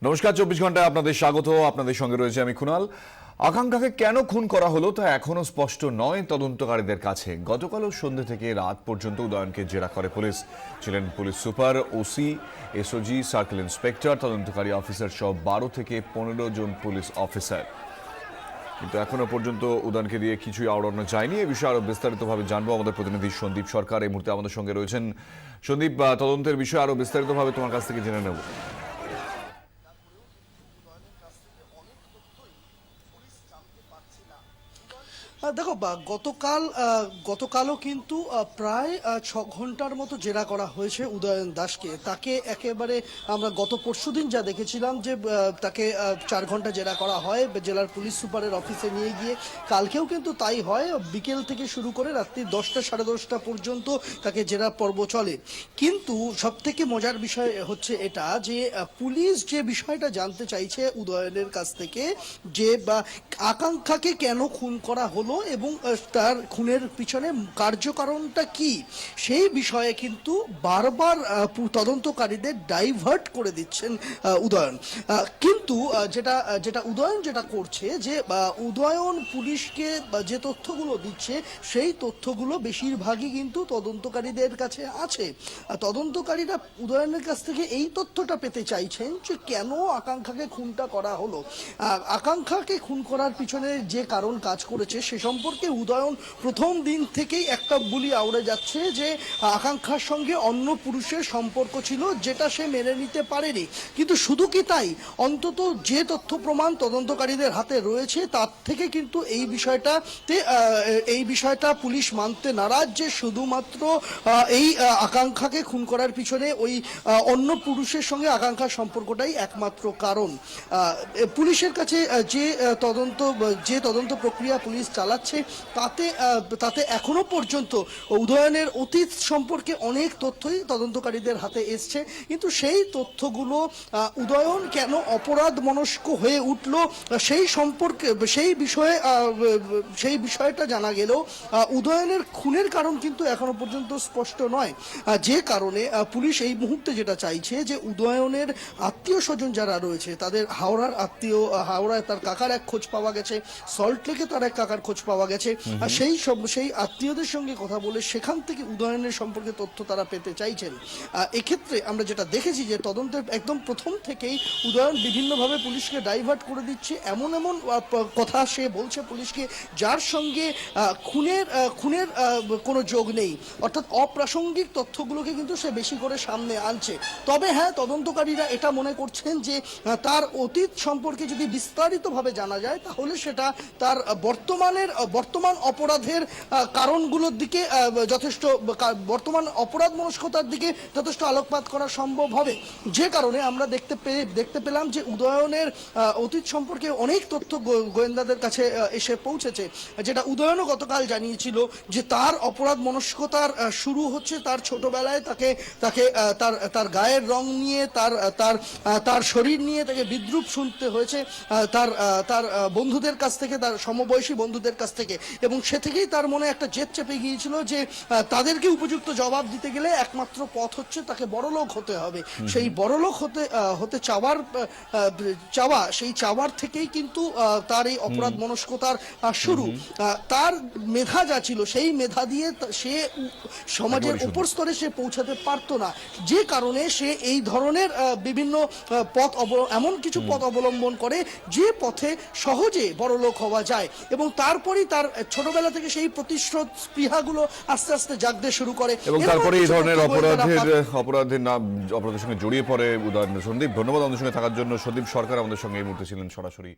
নমস্কার, 24 ঘন্টায় আপনাদের স্বাগত। আপনাদের সঙ্গে রয়েছে আমি কুনাল। আকাঙ্ক্ষাকে কেন খুন করা হলো তা এখনো স্পষ্ট নয় তদন্তকারীদের কাছে। গতকালও সন্ধ্যে থেকে রাত পর্যন্ত উদয়নকে জেরা করে পুলিশ। ছিলেন police super, OC, SOG, circle inspector, তদন্তকারী অফিসার সহ 12 থেকে 15 জন পুলিশ অফিসার। কিন্তু এখনো পর্যন্ত উদয়নকে দিয়ে কিছুই আওড়ানো যায়নি। এই বিষয়ে আরো বিস্তারিতভাবে জানবো আমাদের প্রতিনিধি সন্দীপ সরকার এই মুহূর্তে আমাদের সঙ্গে রয়েছেন। সন্দীপ, তদন্তের বিষয়ে আরো বিস্তারিতভাবে তোমার কাছ থেকে জেনে নেব। দেখো গতকালও কিন্তু প্রায় 6 ঘন্টার মতো জেরা করা হয়েছে উদয়ন দাসকে। তাকে একেবারে আমরা গত পরশুদিন যা দেখেছিলাম যে তাকে 4 ঘন্টা জেরা করা হয় জেলার পুলিশ সুপারের অফিসে নিয়ে গিয়ে। কালকেও কিন্তু তাই হয়, বিকেল থেকে শুরু করে রাত্রি 10টা সাড়ে 10টা পর্যন্ত তাকে জেরা পর্ব চলে। কিন্তু সব থেকে মজার বিষয় হচ্ছে এটা যে পুলিশ যে বিষয়টা জানতে চাইছে উদয়নের কাছ থেকে, যে আকাঙ্ক্ষাকে কেন খুন করা হলো এবং তার খুনের পিছনে কার্যকারণটা কি, সেই বিষয়ে কিন্তু বারবার তদন্তকারীদের ডাইভার্ট করে দিচ্ছেন উদয়ন। কিন্তু যেটা উদয়ন যেটা করছে, যে উদয়ন পুলিশকে যে তথ্যগুলো দিচ্ছে সেই তথ্যগুলো বেশিরভাগই কিন্তু তদন্তকারীদের কাছে আছে। তদন্তকারীরা উদয়নের কাছ থেকে এই তথ্যটা পেতে চাইছেন যে কেন আকাঙ্ক্ষাকে খুনটা করা হলো। আকাঙ্ক্ষাকে খুন করার পিছনে যে কারণ কাজ করেছে সে সম্পর্কে উদয়ন প্রথম দিন থেকেই একটা বুলি আউড়ে যাচ্ছে যে আকাঙ্ক্ষার সঙ্গে অন্য পুরুষের সম্পর্ক ছিল, যেটা সে মেনে নিতে পারেনি। কিন্তু শুধু কি তাই, অন্তত যে তথ্য প্রমাণ তদন্তকারীদের হাতে রয়েছে তার থেকে কিন্তু এই বিষয়টা পুলিশ মানতে নারাজ, যে শুধুমাত্র এই আকাঙ্ক্ষাকে খুন করার পিছনে ওই অন্য পুরুষের সঙ্গে আকাঙ্ক্ষার সম্পর্কটাই একমাত্র কারণ। পুলিশের কাছে যে তদন্ত প্রক্রিয়া পুলিশ চালাচ্ছে তাতে এখনো পর্যন্ত উদয়নের অতীত সম্পর্কে অনেক তথ্যই তদন্তকারীদের হাতে এসছে। কিন্তু সেই তথ্যগুলো উদয়ন কেন অপরাধ মনস্ক হয়ে উঠল সেই বিষয়টা জানা গেলেও উদয়নের খুনের কারণ কিন্তু এখনো পর্যন্ত স্পষ্ট নয়। যে কারণে পুলিশ এই মুহূর্তে যেটা চাইছে যে উদয়নের আত্মীয় স্বজন যারা রয়েছে তাদের হাওড়ায় তার কাকার এক খোঁজ পাওয়া গেছে, সল্টলেকে তার এক কাকার খোঁজ পাওয়া গেছে। আর সেই আত্মীয়দের সঙ্গে কথা বলে সেখান থেকে উদয়নের সম্পর্কে তথ্য তারা পেতে চাইছেন। এক্ষেত্রে আমরা যেটা দেখেছি যে তদন্তের একদম প্রথম থেকেই উদয়ন বিভিন্নভাবে পুলিশকে ডাইভার্ট করে দিচ্ছে। এমন কথা সে বলছে পুলিশকে যার সঙ্গে খুনের কোনো যোগ নেই, অর্থাৎ অপ্রাসঙ্গিক তথ্যগুলোকে কিন্তু সে বেশি করে সামনে আনছে। তবে হ্যাঁ, তদন্তকারীরা এটা মনে করছেন যে তার অতীত সম্পর্কে যদি বিস্তারিতভাবে জানা যায় তাহলে সেটা তার বর্তমান অপরাধের কারণগুলোর দিকে বর্তমান অপরাধ মনস্কতার দিকে যথেষ্ট আলোকপাত করা সম্ভব হবে। যে কারণে আমরা দেখতে পেলাম যে উদয়নের অতীত সম্পর্কে অনেক তথ্য গোয়েন্দাদের কাছে এসে পৌঁছেছে, যেটা উদয়নও গতকাল জানিয়েছিল যে তার অপরাধ মনস্কতার শুরু হচ্ছে তার ছোটবেলায় তার গায়ের রং নিয়ে, তার শরীর নিয়ে তাকে বিদ্রূপ শুনতে হয়েছে তার বন্ধুদের কাছ থেকে, তার সমবয়সী বন্ধুদের কাছ থেকে। এবং সে থেকেই তার মনে একটা জেদ চেপে গিয়েছিল যে তাদেরকে উপযুক্ত জবাব দিতে গেলে একমাত্র পথ হচ্ছে তাকে বড়লোক হতে হবে। সেই বড়লোক হতে চাওয়া সেই চাওয়ার থেকেই কিন্তু তার এই অপরাধ মনস্কতার শুরু। তার মেধা যা ছিল সেই মেধা দিয়ে সে সমাজের উপর স্তরে সে পৌঁছাতে পারতো না, যে কারণে সে এই ধরনের বিভিন্ন এমন কিছু পথ অবলম্বন করে যে পথে সহজে বড়লোক হওয়া যায়। এবং তারপরেই তার ছোটবেলা থেকে সেই প্রতিশোধ স্পৃহাগুলো আস্তে আস্তে জাগতে শুরু করে এবং তারপরে এই ধরনের অপরাধের সঙ্গে জড়িয়ে পড়ে উদয়ন। সন্দীপ, ধন্যবাদ আমাদের সঙ্গে থাকার জন্য। সন্দীপ সরকার আমাদের সঙ্গে এই মুহূর্তে ছিলেন সরাসরি।